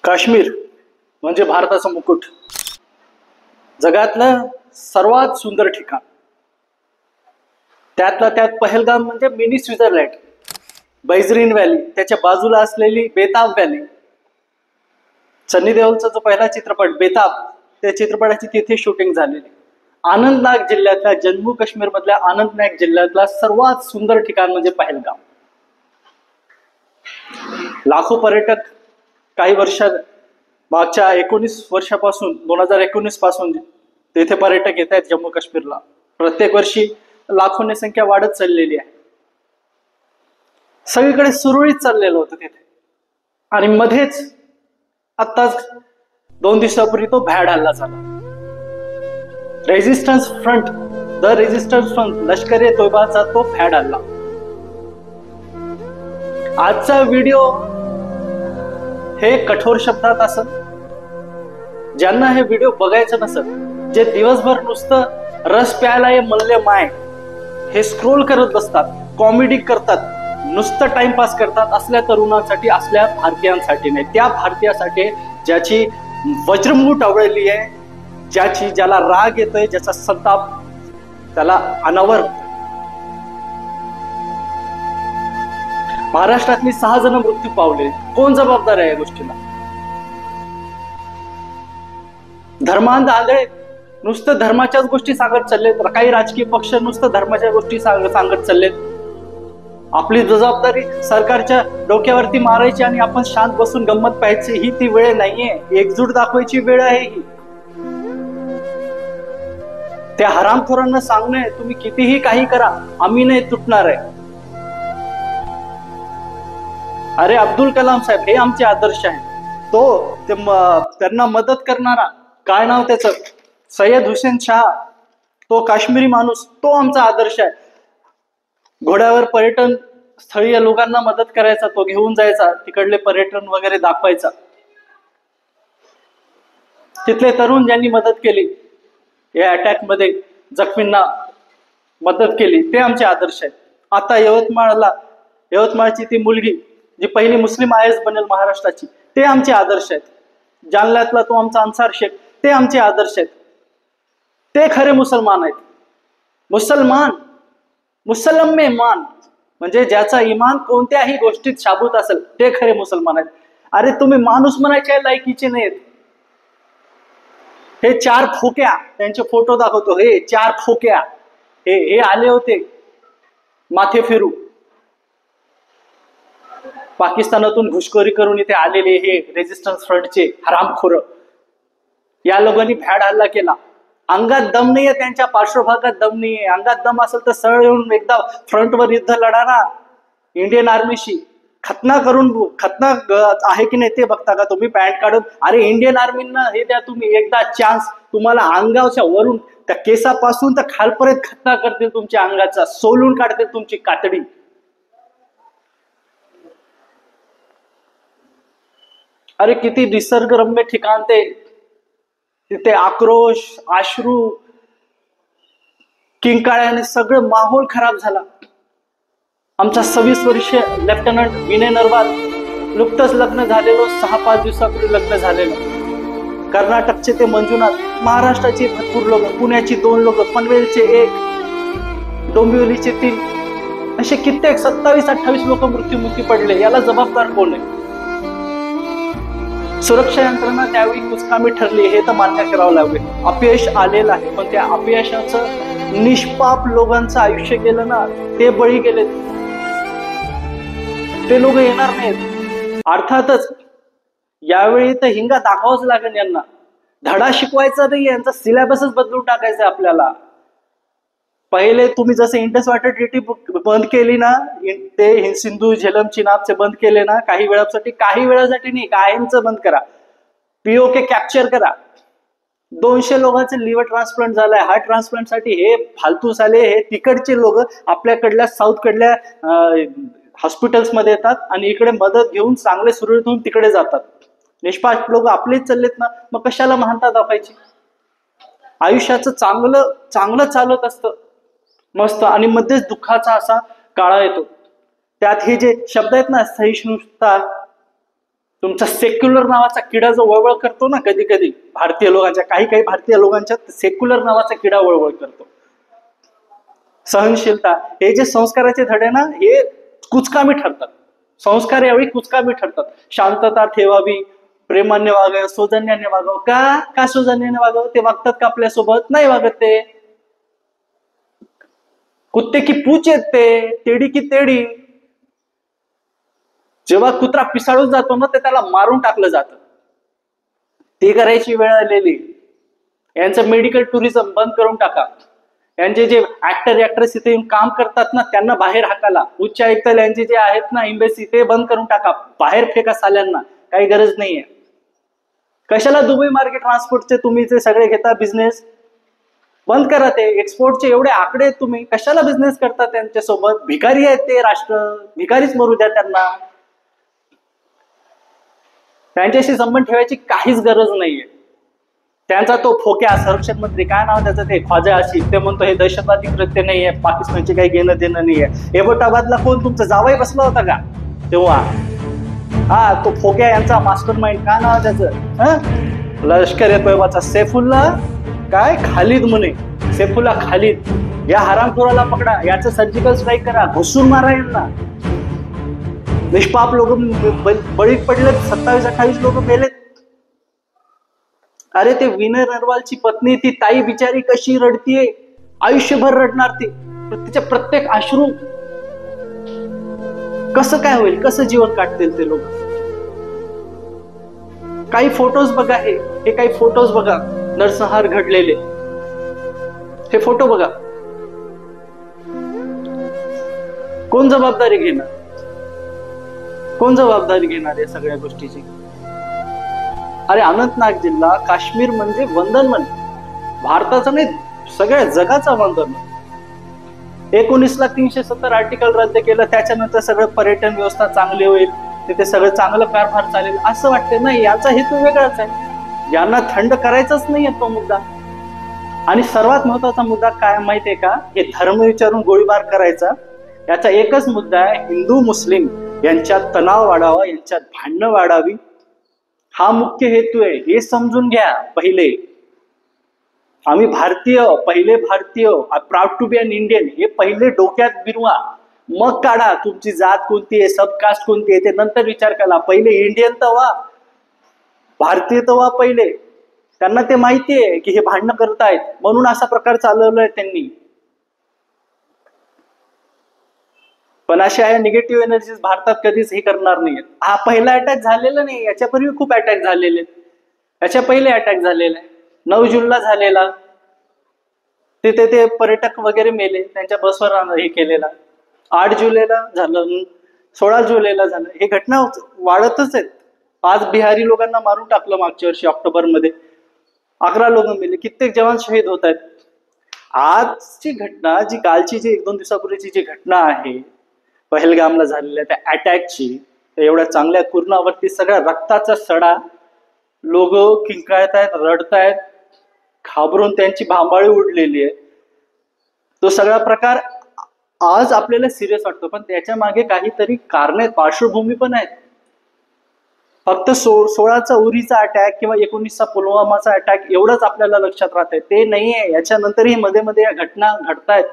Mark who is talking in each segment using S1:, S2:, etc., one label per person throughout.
S1: काश्मीर म्हणजे भारताचा मुकुट, जगातलं सर्वात सुंदर ठिकाण. त्यातला त्यात पहलगाम म्हणजे मिनी स्वित्झर्लंड, बैजरीन व्हॅली, त्याच्या बाजूला असलेली बेताब व्हॅली. सन्नी देओलचा जो पहिला चित्रपट बेताब, त्या चित्रपटाची तिथे शूटिंग झालेली. अनंतनाग जिल्ह्यातल्या, जम्मू काश्मीर मधल्या अनंतनाग जिल्ह्यातला सर्वात सुंदर ठिकाण म्हणजे पहलगाम. लाखो पर्यटक काही वर्षात, मागच्या 19 वर्षापासून 2019 पासून तेथे पर्यटक येत आहेत जम्मू काश्मीरला. प्रत्येक वर्षी लाखोंनी संख्या वाढत चाललेली आहे. सगळीकडे सुरळीत चाललेलं होतं तिथे. आणि मध्येच आत्ताच 2 दिवसापूर्वी तो भ्याड हल्ला झाला. Resistance front, the resistance front, लष्कर ए तोयबाचा तो भ्याड हल्ला. आजचा व्हिडिओ हे कठोर शब्दात असेल. ज्यांना हे व्हिडिओ बघायचं नसेल, जे दिवसभर नुसतं रस प्यायला हे मल्ले माय हे स्क्रोल करत बसतात, कॉमेडी करतात, नुसतं टाइमपास करतात, असल्या तरुणांसाठी, असल्या भारतीयांसाठी नाही, त्या भारतीयासाठी ज्याची वज्रमूठ आवडली आहे, ज्याला राग येतोय, ज्याचा संताप त्याला अनावर. महाराष्ट्रातली 6 जण मृत्यू पावले. कोण जबाबदार आहे या गोष्टीला? धर्मांध आंधळे नुसतं धर्माच्याच गोष्टी सांगत चाललेत. काही राजकीय पक्ष नुसतं धर्माच्या गोष्टी सांगत चाललेत. आपली जबाबदारी सरकारच्या डोक्यावरती मारायची आणि आपण शांत बसून गंमत पाहायची, ही ती वेळ नाहीये. एकजूट दाखवायची वेळ आहे ही. त्या हरामखोरांना सांगणे, तुम्ही कितीही काही करा, आम्ही नाही तुटणार आहे. अरे अब्दुल कलाम साहेब हे आमचे आदर्श आहे. त्यांना मदत करणारा, काय नाव त्याचं, सय्यद हुसेन शाह, तो काश्मीरी माणूस, तो आमचा आदर्श आहे. घोड्यावर पर्यटन स्थळीय लोकांना मदत करायचा, तो घेऊन जायचा, तिकडले पर्यटन वगैरे दाखवायचा. तिथले तरुण ज्यांनी मदत केली, या अटॅक मध्ये जखमींना मदत केली, ते आमचे आदर्श आहेत. आता यवतमाळची ती मुलगी जी पहिली मुस्लिम IAS बनेल महाराष्ट्राची, ते आमचे आदर्श आहेत. जालन्यातला तो आमचा अन्सार शेख, ते आमचे आदर्श आहेत. ते खरे मुसलमान आहेत. मुसलम में मान म्हणजे ज्याचा इमान कोणत्याही गोष्टीत शाबूत असेल, ते खरे मुसलमान आहेत. अरे तुम्ही माणूस म्हणायच्या लायकीचे नाहीत. हे 4 फोक्या, त्यांचे फोटो दाखवतो, हे 4 फोक्या हे आले होते माथे फिरू, पाकिस्तानातून घुसखोरी करून इथे आलेले हे रेझिस्टन्स फ्रंटचे हरामखोर. या लोकांनी भ्याड हल्ला केला. अंगात दम नाहीये, त्यांच्या पार्श्वभागात दम नाहीये. अंगात दम असेल तर सरळ येऊन एकदा फ्रंटवर युद्ध लढा ना इंडियन आर्मीशी. खतना आहे की नाही ते बघता का तुम्ही पॅन्ट काढून? अरे इंडियन आर्मींना हे द्या तुम्ही एकदा चान्स. तुम्हाला अंगाच्या वरून त्या केसापासून तर खालपर्यंत खतना करतील, तुमच्या अंगाचा सोलून काढतील तुमची कातडी. अरे किती निसर्गरम्य ठिकाण ते. तिथे आक्रोश, अश्रू, किंकाळ्याने सगळं माहोल खराब झाला. आमचा 26 वर्षीय लेफ्टनंट विनय नरवाल, नुकतंच लग्न झालेलं, 6-5 दिवसापूर्वी लग्न झालेलं. कर्नाटकचे ते मंजुनाथ, महाराष्ट्राचे भरपूर लोक, पुण्याची 2 लोक, पनवेलचे 1, डोंबिवलीचे 3, असे कित्येक 27-28 लोक मृत्युमुखी पडले. याला जबाबदार कोण आहे? सुरक्षा यंत्रणा त्यावेळी कुचकामी ठरली, हे तर मान्य करावं लागेल. अपयश आलेलं आहे, पण त्या अपयशाचं निष्पाप लोकांचं आयुष्य गेलं ना, ते बळी गेले, ते लोक येणार नाहीत. अर्थातच यावेळी तर हिंगा दाखवाच लागेल यांना. धडा शिकवायचा नाही, यांचा सिलेबसच बदलून टाकायचा आपल्याला. पहिले तुम्ही जसे इंडस वॉटर ट्रीटी बंद केली ना, ते सिंधू झेलम चिनाबचे बंद केले ना, काही वेळासाठी नाही, कायमचं बंद करा. POK कॅप्चर करा. 200 लोकांचे लिव्हर ट्रान्सप्लांट झालाय. हार्ट ट्रान्सप्लांट साठी हे फालतू झाले, हे तिकडचे लोक आपल्याकडल्या साऊथकडल्या हॉस्पिटल्स मध्ये येतात आणि इकडे मदत घेऊन चांगले सुरळीत होऊन तिकडे जातात. निष्पाप लोक आपलेच चाललेत ना, मग कशाला महानता दाखवायची? आयुष्याचं चांगलं चालत असतं मस्त, आणि मध्येच दुःखाचा असा काळा येतो. त्यात हे जे शब्द आहेत ना, सहिष्णुता, तुमचा सेक्युलर नावाचा किडा जो वळवळ करतो ना कधी कधी भारतीय लोकांच्या, काही भारतीय लोकांच्या सेक्युलर नावाचा किडा वळवळ करतो. सहनशीलता, हे जे संस्काराचे धडे ना हे कुचकामी ठरतात. संस्कार यावेळी कुचकामी ठरतात. शांतता ठेवावी, प्रेमाने वागावं, सौजन्याने वागावं. का सौजन्याने वागावं? ते वागतात का आपल्यासोबत? नाही वागत ते. कुत्ते की पूच आहेत ते, तेडी की तेडी. जेव्हा कुत्रा पिसाळून जातो ना ते त्याला मारून टाकलं जातं. ते करायची वेळ आलेली. यांचं मेडिकल टुरिझम बंद करून टाका. यांचे जे ऍक्ट्रेस इथे येऊन काम करतात ना त्यांना बाहेर हाकाला. उच्च आयुक्त यांचे जे आहेत ना एम्बेसी ते बंद करून टाका. बाहेर फेका साल्यांना, काही गरज नाहीये. कशाला दुबई मार्केट ट्रान्सपोर्टचे तुम्ही जे सगळे घेता बिझनेस, बंद करा ते. एक्सपोर्टचे एवढे आकडे तुम्ही कशाला बिझनेस करता त्यांच्यासोबत? भिकारी आहेत ते राष्ट्र, भिकारीच मरू द्या त्यांना. त्यांच्याशी संबंध ठेवायची काहीच गरज नाहीये. त्यांचा तो फोक्या संरक्षण मंत्री, काय नाव त्याचं ते, ख्वाजा आसिफ, ते म्हणतो हे दहशतवादी कृत्य नाहीये, पाकिस्तानचे काही घेणं देणं नाहीये. एबोटाबादला कोण तुमचा जावई बसला होता का तेव्हा? हा, तो फोक्या यांचा मास्टर माइंड, काय नाव त्याचं, लष्कर ए तोयबाचा सैफुल्ला काय खालिद म्हणे, सैफुल्ला खालिद. या हरामखोराला पकडा, याचं सर्जिकल स्ट्राईक करा, घुसून मारा यांना. निष्पाप लोक बळी पडलेत, 27-28 लोक मेलेत. अरे ते विनय नरवालची पत्नी, ती ताई बिचारी कशी रडतीये, आयुष्यभर रडणार ती. तिच्या प्रत्येक अश्रू कसं काय होईल, कसं जीवन काढतील ते लोक. काही फोटोज बघा, हे काही फोटोज बघा नरसंहार घडलेले. हे फोटो बघा. कोण जबाबदारी घेणार? कोण जबाबदारी घेणार या सगळ्या गोष्टीची? अरे अनंतनाग जिल्हा, काश्मीर म्हणजे वंदनवन, भारताचं नाही सगळ्या जगाचा वंदनवन. 19,370 आर्टिकल रद्द केलं, त्याच्यानंतर सगळं पर्यटन व्यवस्था चांगली होईल, तिथे सगळं चांगलं कारभार चालेल असं वाटतं. नाही, याचा हेतू वेगळाच आहे. यांना थंड करायचाच नाहीये तो मुद्दा. आणि सर्वात महत्वाचा मुद्दा काय माहितीये का? हे धर्म विचारून गोळीबार करायचा. याचा एकच मुद्दा आहे, हिंदू मुस्लिम यांच्यात तणाव वाढावा, यांच्यात भांडणं वाढावी, हा मुख्य हेतू आहे. हे समजून घ्या पहिले. आम्ही भारतीय, पहिले भारतीय, proud to be an Indian, हे पहिले डोक्यात बिरवा. मग काढा तुमची जात कोणती आहे, सबकास्ट कोणती आहे, ते नंतर विचार करा. पहिले इंडियन तर व्हा, भारतीय तर व्हा पहिले. त्यांना ते माहितीये की हे भांडणं करतायत, म्हणून असा प्रकार चालवलाय त्यांनी. पण अशा निगेटिव्ह एनर्जीज भारतात कधीच हे करणार नाहीयेत. हा पहिला अटॅक झालेला नाही, याच्यापूर्वी खूप अटॅक झालेले, याच्या पहिले अटॅक झालेला आहे. 9 जूनला झालेला, तिथे ते पर्यटक वगैरे मेले, त्यांच्या बसवर हे केलेला. 8 जुलैला झालं, 16 जुलैला झालं. हे घटना वाढतच आहेत. 5 बिहारी लोकांना मारून टाकलं मागच्या वर्षी ऑक्टोबरमध्ये, 11 लोक मेले, कित्येक जवान शहीद होत आहेत. आजची घटना, जी कालची, जी 1-2 दिवसापूर्वीची जी घटना आहे पहलगामला झालेल्या त्या अटॅकची, एवढ्या चांगल्या कुर्णावरती सगळ्या रक्ताचा सडा, लोक किंकाळतायत, रडतायत, घाबरून त्यांची भांबाळी उडलेली आहे. तो सगळा प्रकार आज आपल्याला सिरियस वाटतो, पण त्याच्या मागे काहीतरी कारणे, पार्श्वभूमी पण आहेत. फक्त 16चा उरीचा अटॅक किंवा 19चा पुलवामाचा अटॅक एवढंच आपल्याला लक्षात राहतंय, ते नाहीये. याच्यानंतरही मध्ये मध्ये या घटना घडतायत.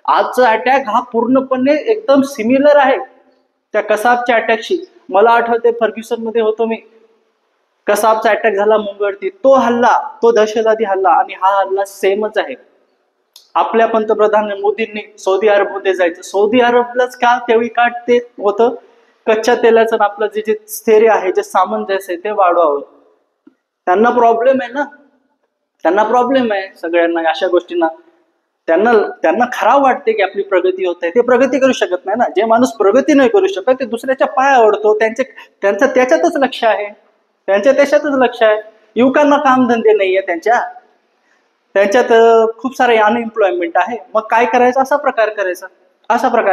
S1: आजचा अटॅक हा पूर्णपणे एकदम सिमिलर आहे त्या कसाबच्या अटॅकशी. मला आठवते फर्ग्युसन मध्ये होतो मी, कसाबचा अटॅक झाला मुंबईवरती, तो हल्ला, तो दहशतवादी हल्ला, आणि हा हल्ला सेमच आहे. आपल्या पंतप्रधान मोदींनी सौदी अरबमध्ये जायचं, सौदी अरबलाच का त्यावेळी का ते होतं, कच्च्या तेलाचं आपलं जे स्थैर्य आहे, जे सामंजस्य आहे ते वाढवावं. त्यांना प्रॉब्लेम आहे ना, त्यांना प्रॉब्लेम आहे सगळ्यांना अशा गोष्टींना. त्यांना खराब वाटते की आपली प्रगती होत आहे. ते प्रगती करू शकत नाही ना. जे माणूस प्रगती नाही करू शकत ते दुसऱ्याच्या पाया आवडतो. त्यांचं त्याच्यातच लक्ष आहे, त्यांच्या देशातच लक्ष आहे. युवकांना कामधंदे नाहीये, त्यांच्यात खूप सारे अनएम्प्लॉयमेंट आहे. मग काय करायचं? असा प्रकार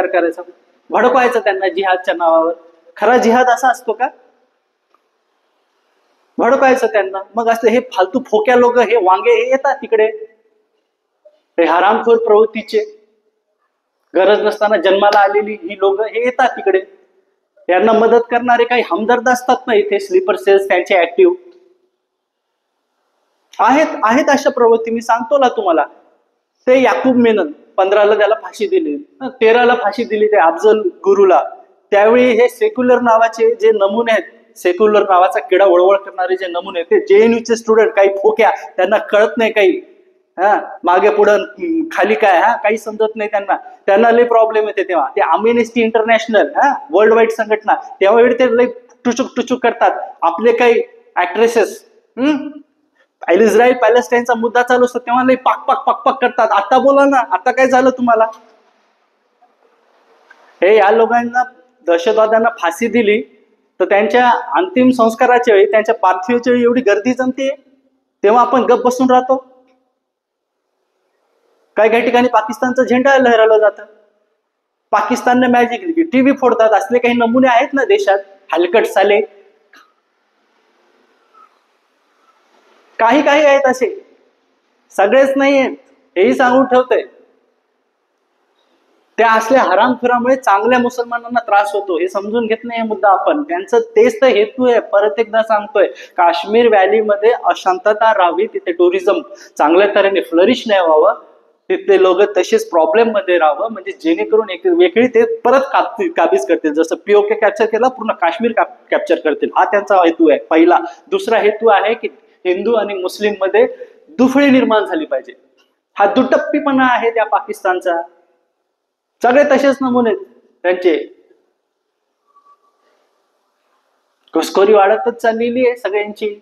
S1: करायचा, भडकवायचं त्यांना जिहादच्या नावावर. खरा जिहाद असा असतो का? भडकवायचं त्यांना. मग असं हे फालतू फोक्या लोक, हे वांगे, हे येतात तिकडे, हे हरामखोर प्रवृत्तीचे, गरज नसताना जन्माला आलेली ही लोक हे येतात तिकडे. यांना मदत करणारे काही हमदर्द असतात ना इथे, स्लीपर सेल्स त्यांचे ऍक्टिव्ह आहेत अशा प्रवृत्ती. मी सांगतो ना तुम्हाला, ते याकूब मेनन 15ला त्याला फाशी दिली, 13ला फाशी दिली ते अफजल गुरुला. त्यावेळी हे सेक्युलर नावाचे जे नमुने आहेत, सेक्युलर नावाचा किडा वळवळ करणारे जे नमुने, ते जेएनयूचे स्टुडंट, काही फोक्या, त्यांना कळत नाही काही, मागे पुढं खाली काय, काही समजत नाही त्यांना लय प्रॉब्लेम येते. तेव्हा ते अम्नेस्टी इंटरनॅशनल, वर्ल्ड वाईड संघटना, त्यावेळी ते लय टुचूक करतात आपले काही ऍक्ट्रेसेस. इस्रायल पॅलेस्टाईनचा मुद्दा चालू असतो तेव्हा लय पाक करतात. आता बोला ना, आता काय झालं तुम्हाला? हे या लोकांना, दहशतवाद्यांना फाशी दिली तर त्यांच्या अंतिम संस्काराच्या वेळी, त्यांच्या पार्थिवाच्या वेळी एवढी गर्दी जमते, तेव्हा आपण गप बसून राहतो. काही ठिकाणी पाकिस्तानचा झेंडा लहरावला जातं, पाकिस्तानने मॅजिक टीव्ही फोडतात. असले काही नमुने आहेत ना देशात, हलकट साले काही आहेत असे, सगळेच नाही आहेत, हेही सांगून ठेवतंय. त्या असल्या हरामखोरामुळे चांगल्या मुसलमानांना त्रास होतो, हे समजून घेत नाही मुद्दा आपण. त्यांचं तेच तर हेतू आहे. परत एकदा सांगतोय, काश्मीर व्हॅलीमध्ये अशांतता राहावी, तिथे टुरिझम चांगल्या तऱ्हेने फ्लरिश नाही व्हावं, तिथले लोक तसेच प्रॉब्लेम मध्ये राहावं, म्हणजे जेणेकरून एक वेगळी ते परत काबीज करतील. जसं पीओके कॅप्चर केला, पूर्ण काश्मीर कॅप्चर करतील. हा त्यांचा हेतू आहे पहिला. दुसरा हेतू आहे की हिंदू आणि मुस्लिम मध्ये दुफळी निर्माण झाली पाहिजे. हा दुटप्पीपणा आहे त्या पाकिस्तानचा. सगळे तसेच नमुने त्यांचे. घुसखोरी वाढतच चाललेली आहे सगळ्यांची.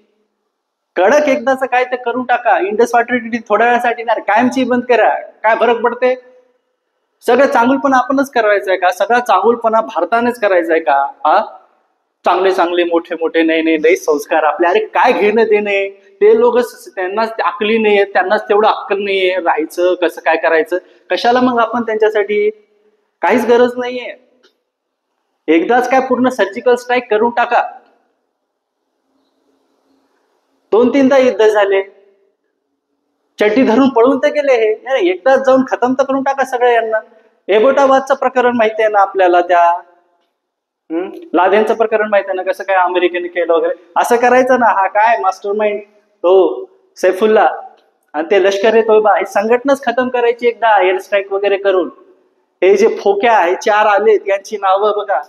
S1: कडक एकदाच काय ते करून टाका. इंडस वॉटर ट्रीटी थोड्या वेळासाठी नाही, कायमची बंद करा. काय फरक पडते? सगळं चांगुलपणा आपणच करायचंय का? सगळा चांगुलपणा भारतानेच करायचंय का? चांगले मोठे नाही संस्कार आपले. अरे काय घेणं देणे? ते लोक, त्यांनाच अकली नाहीये, त्यांनाच तेवढं अक्कल नाहीये राहायचं कसं काय करायचं. कशाला मग आपण त्यांच्यासाठी? काहीच गरज नाहीये. एकदाच काय पूर्ण सर्जिकल स्ट्राईक करून टाका. 2-3दा युद्ध झाले, चड्डी धरून पळून तर गेले हे. एकदाच जाऊन खतम तर करून टाका सगळं यांना. एबोटाबादचं प्रकरण माहिती आहे ना आपल्याला, त्या लादेनचं प्रकरण माहिती आहे ना, कसं काय अमेरिकेने केलं वगैरे. असं करायचं ना. हा काय मास्टर माइंड तो सैफुल्ला आणि ते लष्कर ए तोयबा, ही संघटनाच खतम करायची एकदा एअर स्ट्राईक वगैरे करून. हे जे फोक्या हे 4 आलेत, यांची नावं बघा.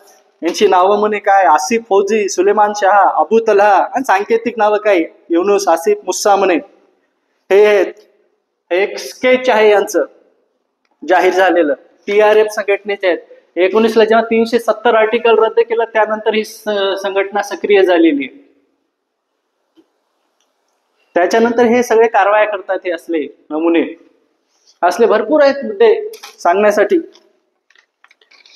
S1: यांची नावं म्हणे काय, आसिफ फौजी, सुलेमान शाह, अबू तल्हा, आणि सांकेतिक नावं काय, युनुस, आसिफ, मुस्सा म्हणे. हे एक स्केच आहे यांचं जाहीर झालेलं, TRF संघटनेचे आहेत. 19ला जेव्हा 370 आर्टिकल रद्द केलं, त्यानंतर ही संघटना सक्रिय झालेली आहे. त्याच्यानंतर हे सगळे कारवाया करतात. हे असले नमुने, असले भरपूर आहेत मुद्दे सांगण्यासाठी.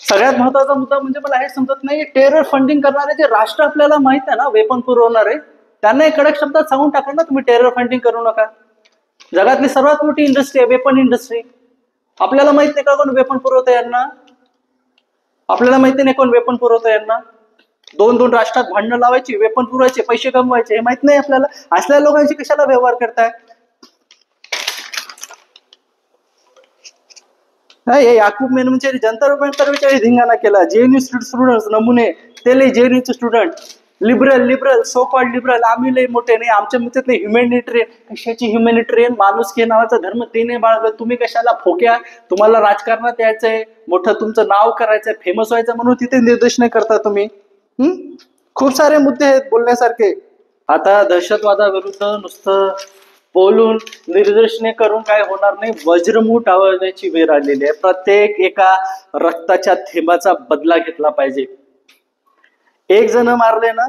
S1: सगळ्यात महत्वाचा मुद्दा म्हणजे मला हे समजत नाही, टेरर फंडिंग करणारे जे राष्ट्र आपल्याला माहित आहे ना, वेपन पुरवणारे, त्यांना एक कडक शब्दात सांगून टाका ना, तुम्ही टेरर फंडिंग करू नका. जगातली सर्वात मोठी इंडस्ट्री आहे वेपन इंडस्ट्री. आपल्याला माहित नाही का कोण वेपन पुरवतं यांना? आपल्याला माहिती नाही कोण वेपन पुरवतं यांना? 2 राष्ट्रात भांडणं लावायची, वेपन पुरवायचे, पैसे कमवायचे, हे माहित नाही आपल्याला. असल्या लोकांशी कशाला व्यवहार करताय? हे याकूब मेननचे जंतर मंतरच्या धिंगाणा केला. जेएनयू स्टुडंट नमुने, ते लय जेएनयूचे student liberal so called liberal, आम्ही लय मोठे नाही, आमच्या मतात नाही ह्युमॅनिटेरियन. कशाची ह्युमॅनिटेरियन? माणुसकी नावाचा धर्म ते नाही बाळगलं. तुम्ही कशाला फोक्या? तुम्हाला राजकारणात यायचंय, मोठं तुमचं नाव करायचंय, फेमस व्हायचं म्हणून तिथे निर्देशन करता तुम्ही. खूप सारे मुद्दे आहेत बोलण्यासारखे. आता दहशतवादाविरुद्ध नुसतं बोलून निर्देशने करून काय होणार नाही. वज्रमूठ आवाजाची वेळ आलेली आहे. प्रत्येक एका रक्ताच्या थेंबाचा बदला घेतला पाहिजे. एक जण मारले ना,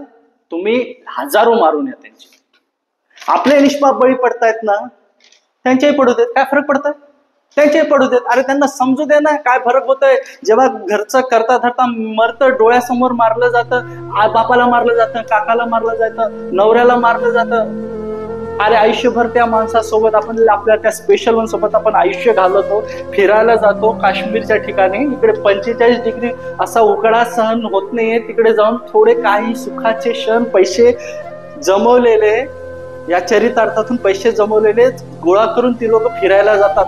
S1: तुम्ही हजारो मारून या त्यांचे. आपले निष्पाप बळी पडतायत ना, त्यांच्याही पडू देत. काय फरक पडतोय? त्यांच्याही पडू देत. अरे त्यांना समजू दे ना काय फरक होतोय. जेव्हा घरचं करता धरता मरतं, डोळ्यासमोर मारलं जातं, बापाला मारलं जातं, काकाला मारलं जातं, नवऱ्याला मारलं जातं. अरे आयुष्यभर त्या माणसासोबत आपण, आपल्या त्या स्पेशल वन सोबत आपण आयुष्य घालवतो, फिरायला जातो काश्मीरच्या ठिकाणी. इकडे 45 डिग्री असा उकडा सहन होत नाहीये. तिकडे जाऊन थोडे काही सुखाचे क्षण, पैसे जमवलेले, या चरितार्थातून पैसे जमवलेले गोळा करून ती लोक फिरायला जातात.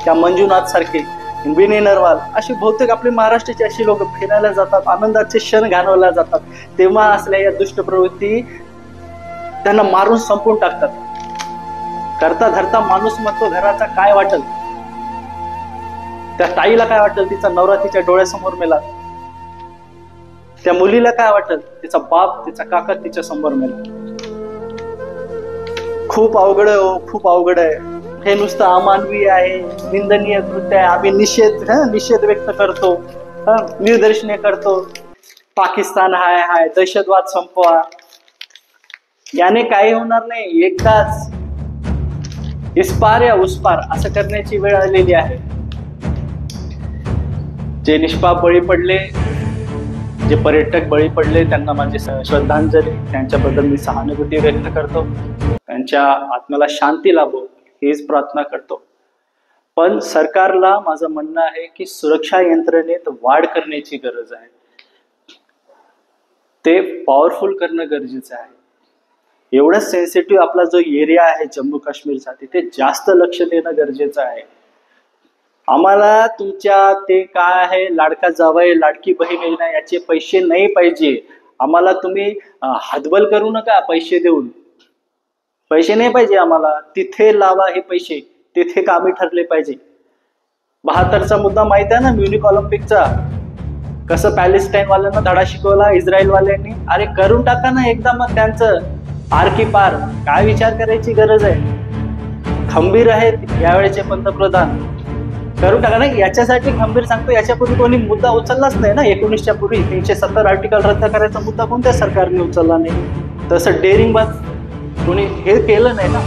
S1: त्या मंजुनाथ सारखे विनय नरवाल अशी बहुतेक आपली महाराष्ट्राची अशी लोक फिरायला जातात, आनंदाचे क्षण घालवल्या जातात, तेव्हा असल्या या दुष्ट प्रवृत्ती त्यांना मारून संपून टाकतात. करता धरता माणूस म्हणतो घराचा काय वाटेल, त्या ताईला काय वाटेल तिचा नवरा तिच्या डोळ्यासमोर मेला, त्या मुलीला काय वाटेल तिचा बाप तिचा काका तिच्या समोर मेला. खूप अवघड आहे हो, खूप अवघड आहे. हे नुसतं अमानवीय आहे, निंदनीय कृत्य आहे. आम्ही निषेध व्यक्त करतो, निदर्शने करतो. पाकिस्तान हाय दहशतवाद संपवा, याने काही होणार नाही. एकदाच इस्पार या उसपार असं करण्याची वेळ आलेली आहे. जे निष्पाप बळी पडले, जे पर्यटक बळी पडले, त्यांना माझी श्रद्धांजली, त्यांच्याबद्दल मी सहानुभूती व्यक्त करतो. त्यांच्या आत्म्याला शांती लाभो हीच प्रार्थना करतो. पण सरकारला माझं म्हणणं आहे की सुरक्षा यंत्रणेत वाढ करण्याची गरज आहे. ते पॉवरफुल करणं गरजेचं आहे. एवढा सेन्सिटिव्ह आपला जो एरिया आहे जम्मू काश्मीरचा, तिथे जास्त लक्ष देणं गरजेचं आहे. आम्हाला तुमच्या ते काय आहे लाडका जावई लाडकी बहीण योजना याचे पैसे नाही पाहिजे. आम्हाला तुम्ही हातबल करू नका पैसे देऊन, पैसे नाही पाहिजे आम्हाला. तिथे लावा हे पैसे, तिथे कामी ठरले पाहिजे. 72चा मुद्दा माहित आहे ना, म्युनिक ऑलिम्पिकचा, कसं पॅलेस्टाईन वाल्यांना धडा शिकवला इस्रायल वाल्यांनी. अरे करून टाका ना एकदा मग त्यांचं पार की पार. काय विचार करायची गरज आहे. खंबीर आहेत यावेळेचे पंतप्रधान, करून टाका ना. याच्यासाठी खंबीर सांगतो, याच्यापूर्वी कोणी मुद्दा उचललाच नाही ना. 19च्या पूर्वी 370 आर्टिकल रद्द करायचा मुद्दा कोणत्या सरकारने उचलला नाही. तसं डेअरिंगबाज कोणी हे केलं नाही ना.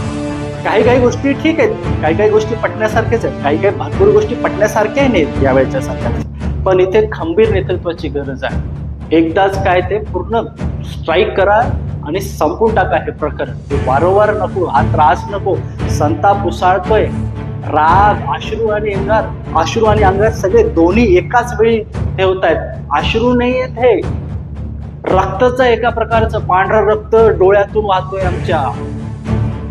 S1: काही गोष्टी ठीक आहेत, काही गोष्टी पटण्यासारख्याच आहेत, काही भरपूर गोष्टी पटण्यासारख्या नाहीत यावेळेच्या सरकारच्या. पण इथे खंबीर नेतृत्वाची गरज आहे. एकदाच काय ते पूर्ण स्ट्राईक करा आणि संपून टाका हे प्रकरण. ते वारंवार नको, हा त्रास नको. संताप उसळतोय, राग, अश्रू आणि अंगार सगळे दोन्ही एकाच वेळी ठेवतायत. अश्रू नाही आहेत, हे रक्ताचं एका प्रकारचं पांढरं रक्त डोळ्यातून वाहतोय आमच्या.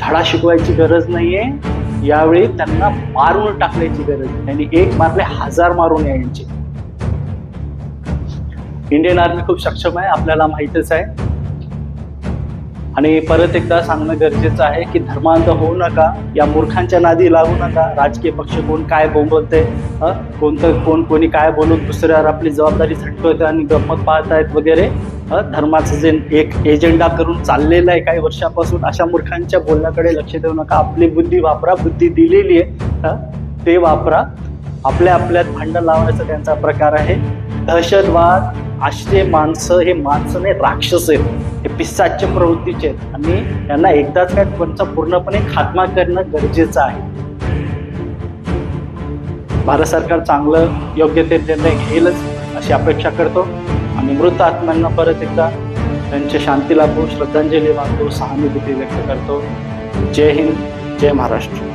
S1: धडा शिकवायची गरज नाहीये, यावेळी त्यांना मारून टाकण्याची गरज. त्यांनी एक मारले 1000 मारून यांची. इंडियन आर्मी खूप सक्षम आहे, आपल्याला माहितच आहे. आणि परत एकदा सांगणं गरजेचं आहे की धर्मांध होऊ नका, या मूर्खांच्या नादी लागू नका. राजकीय पक्ष कोण काय बोंबवते, कोण कोणी काय बोलून दुसऱ्यावर आपली जबाबदारी झटकवते आणि गंमत पाहतायत वगैरे. धर्माचं जे एक एजेंडा करून चाललेलं आहे काही वर्षापासून, अशा मूर्खांच्या बोलण्याकडे लक्ष देऊ नका. आपली बुद्धी वापरा, बुद्धी दिलेली आहे ते वापरा. आपल्यात भांडण लावण्याचा त्यांचा प्रकार आहे. दहशतवाद असे माणसं, हे माणसं नाही राक्षस आहेत, हे पिशाच्य प्रवृत्तीचे आहेत आणि त्यांना एकदाच काय त्यांचा पूर्णपणे खात्मा करणं गरजेचं आहे. भारत सरकार चांगलं योग्य ते निर्णय घेईलच अशी अपेक्षा करतो आणि मृत आत्म्यांना परत एकदा त्यांच्या शांती लाभो, श्रद्धांजली वाहतो, सहानुभूती व्यक्त करतो. जय हिंद, जय महाराष्ट्र.